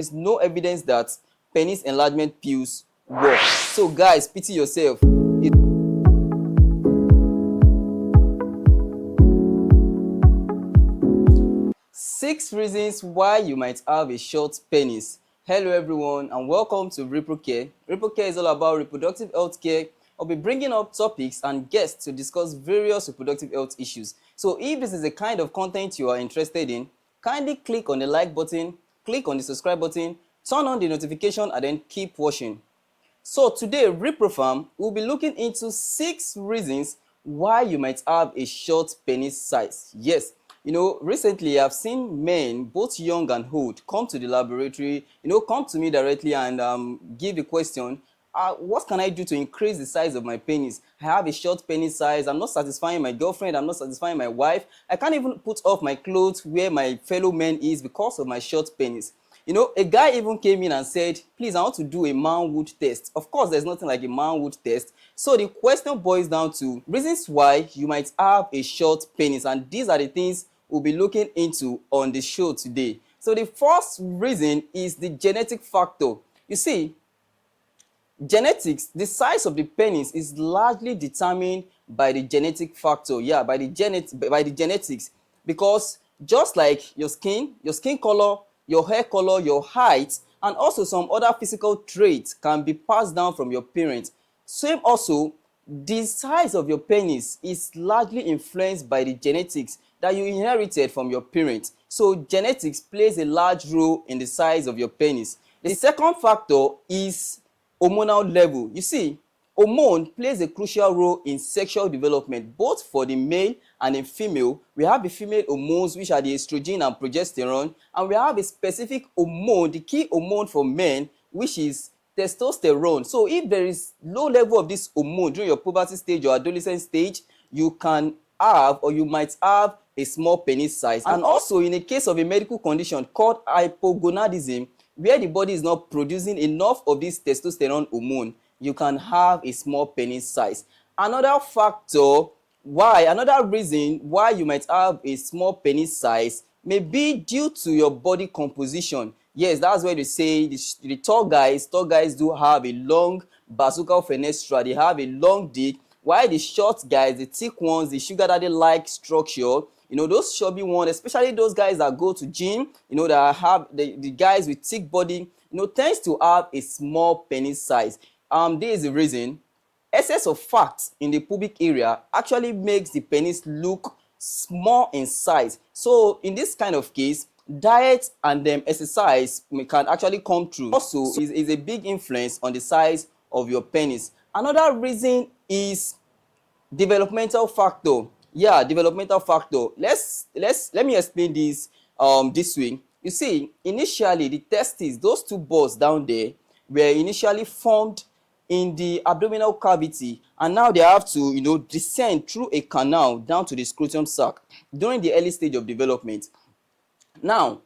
There's no evidence that penis enlargement pills work. So guys, pity yourself. Six reasons why you might have a short penis. Hello everyone and welcome to Reprocare. Reprocare is all about reproductive health care. I'll be bringing up topics and guests to discuss various reproductive health issues. So if this is the kind of content you are interested in, kindly click on the like button, click on the subscribe button, turn on the notification and then keep watching. So today, Reprofam will be looking into 6 reasons why you might have a short penis size. Yes, recently I've seen men, both young and old, come to the laboratory, come to me directly and give the question, what can I do to increase the size of my penis? I have a short penis size. I'm not satisfying my girlfriend. I'm not satisfying my wife. I can't even put off my clothes where my fellow men is because of my short penis. A guy even came in and said, please, I want to do a manhood test. Of course, there's nothing like a manhood test. So the question boils down to reasons why you might have a short penis. And these are the things we'll be looking into on the show today. So the first reason is the genetic factor. You see, genetics, the size of the penis is largely determined by the genetic factor. Yeah, by the genetics. Because just like your skin color, your hair color, your height, and also some other physical traits can be passed down from your parents. Same also, the size of your penis is largely influenced by the genetics that you inherited from your parents. So genetics plays a large role in the size of your penis. The second factor is hormonal level. You see, hormone plays a crucial role in sexual development, both for the male and in female. We have the female hormones, which are the estrogen and progesterone, and we have a specific hormone, the key hormone for men, which is testosterone. So if there is low level of this hormone during your puberty stage or adolescent stage, you can have or you might have a small penis size. And also in a case of a medical condition called hypogonadism, where the body is not producing enough of this testosterone hormone, you can have a small penis size. Another reason why you might have a small penis size may be due to your body composition. Yes, that's why they say the tall guys do have a long basical fenestra. They have a long dick, while the short guys, the thick ones, the sugar daddy-like structure, those chubby ones, especially those guys that go to gym, that have the guys with thick body, tends to have a small penis size. This is the reason. Excess of fat in the pubic area actually makes the penis look small in size. So in this kind of case, diet and exercise can actually come through. Also, is a big influence on the size of your penis. Another reason is developmental factor. Yeah, developmental factor. Let me explain this this way. You see, initially the testes, those two balls down there, were initially formed in the abdominal cavity, and now they have to descend through a canal down to the scrotum sac during the early stage of development. Now,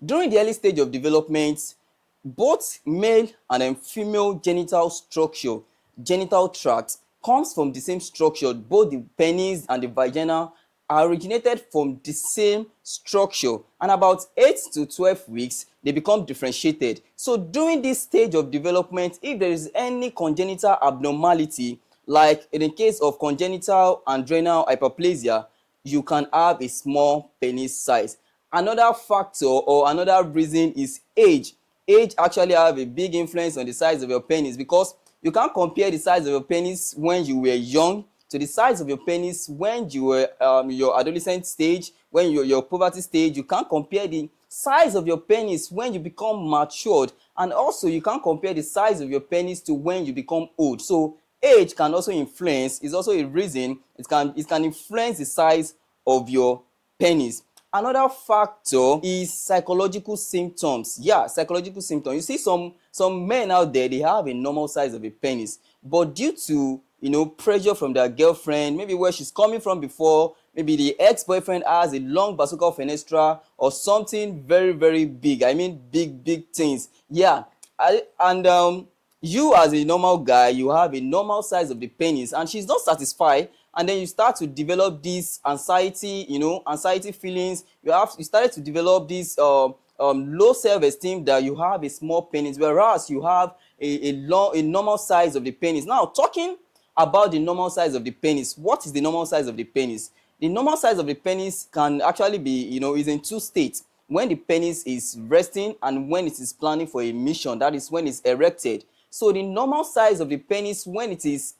during the early stage of development, both male and female genital structure, genital tract, comes from the same structure. Both the penis and the vagina are originated from the same structure, and about 8 to 12 weeks they become differentiated. So during this stage of development, if there is any congenital abnormality, like in the case of congenital adrenal hyperplasia, you can have a small penis size. Another factor or another reason is age. Age actually have a big influence on the size of your penis, because you can't compare the size of your penis when you were young to the size of your penis when you were your adolescent stage, when you're your puberty stage. You can't compare the size of your penis when you become matured, and also you can't compare the size of your penis to when you become old. So age can also influence, is also a reason. It can influence the size of your penis. Another factor is psychological symptoms. Yeah, psychological symptoms. You see some men out there, they have a normal size of a penis, but due to pressure from their girlfriend, maybe where she's coming from before, maybe the ex-boyfriend has a long basical fenestra or something very, very big. I mean big things. Yeah. You as a normal guy, you have a normal size of the penis and she's not satisfied, and then you start to develop this anxiety, anxiety feelings. You started to develop this low self-esteem that you have a small penis, whereas you have a normal size of the penis. Now, talking about the normal size of the penis, what is the normal size of the penis? The normal size of the penis can actually be, is in two states: when the penis is resting and when it is planning for a mission, that is when it's erected. So the normal size of the penis when it is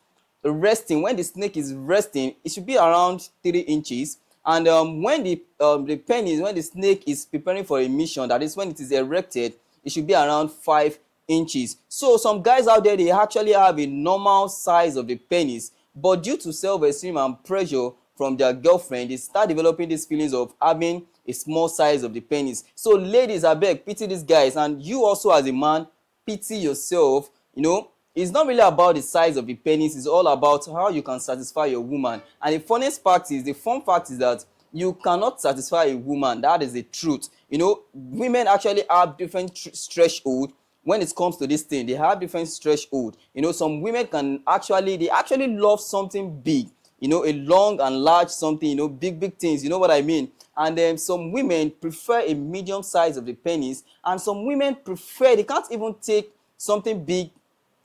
resting, when the snake is resting, it should be around 3 inches. And the penis, when the snake is preparing for a mission, that is when it is erected, it should be around 5 inches. So some guys out there, they actually have a normal size of the penis, but due to self-esteem and pressure from their girlfriend, they start developing these feelings of having a small size of the penis. So ladies, abeg, pity these guys, and you also as a man, pity yourself. It's not really about the size of the penis, it's all about how you can satisfy your woman. And the fun fact is that you cannot satisfy a woman. That is the truth. Women actually have different threshold when it comes to this thing. They have different threshold. Some women they actually love something big, a long and large something, big things, you know what I mean. And then some women prefer a medium size of the penis, and some women prefer, they can't even take something big,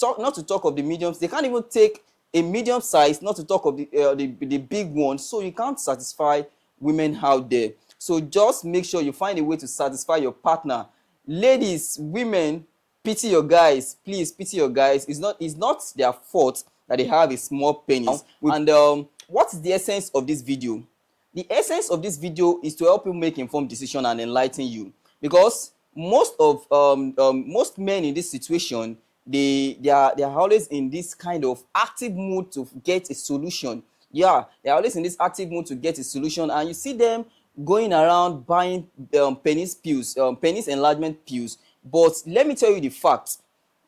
not to talk of the mediums. They can't even take a medium size, not to talk of the big one. So you can't satisfy women out there. So just make sure you find a way to satisfy your partner. Ladies, women, pity your guys. Please pity your guys. It's not their fault that they have a small penis. And what is the essence of this video? The essence of this video is to help you make informed decision and enlighten you, because most men in this situation, they are always in this kind of active mood to get a solution. Yeah, they are always in this active mood to get a solution, and you see them going around buying penis pills, penis enlargement pills. But let me tell you the fact: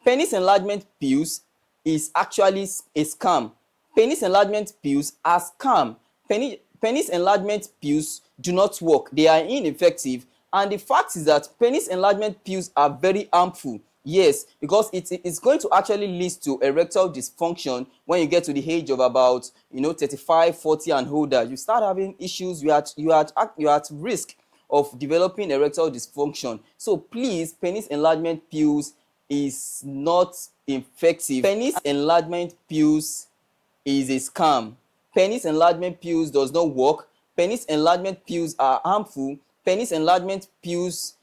penis enlargement pills is actually a scam. Penis enlargement pills are scam. Penis enlargement pills do not work. They are ineffective. And the fact is that penis enlargement pills are very harmful. Yes, because it's going to actually lead to erectile dysfunction when you get to the age of about 35, 40 and older. You start having issues. You are at risk of developing erectile dysfunction. So please, penis enlargement pills is not effective. Penis enlargement pills is a scam. Penis enlargement pills does not work. Penis enlargement pills are harmful. Penis enlargement pills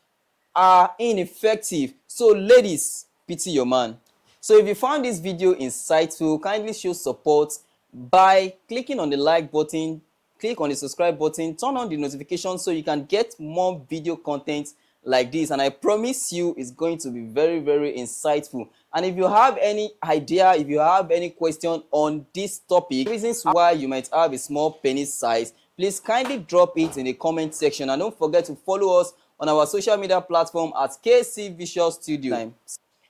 are ineffective. So ladies, pity your man. So if you found this video insightful, kindly show support by clicking on the like button, click on the subscribe button, turn on the notification so you can get more video content like this. And I promise you it's going to be very, very insightful. And if you have any idea, if you have any question on this topic, reasons why you might have a small penis size, please kindly drop it in the comment section. And don't forget to follow us on our social media platform at KC Visual Studio.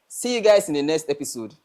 See you guys in the next episode.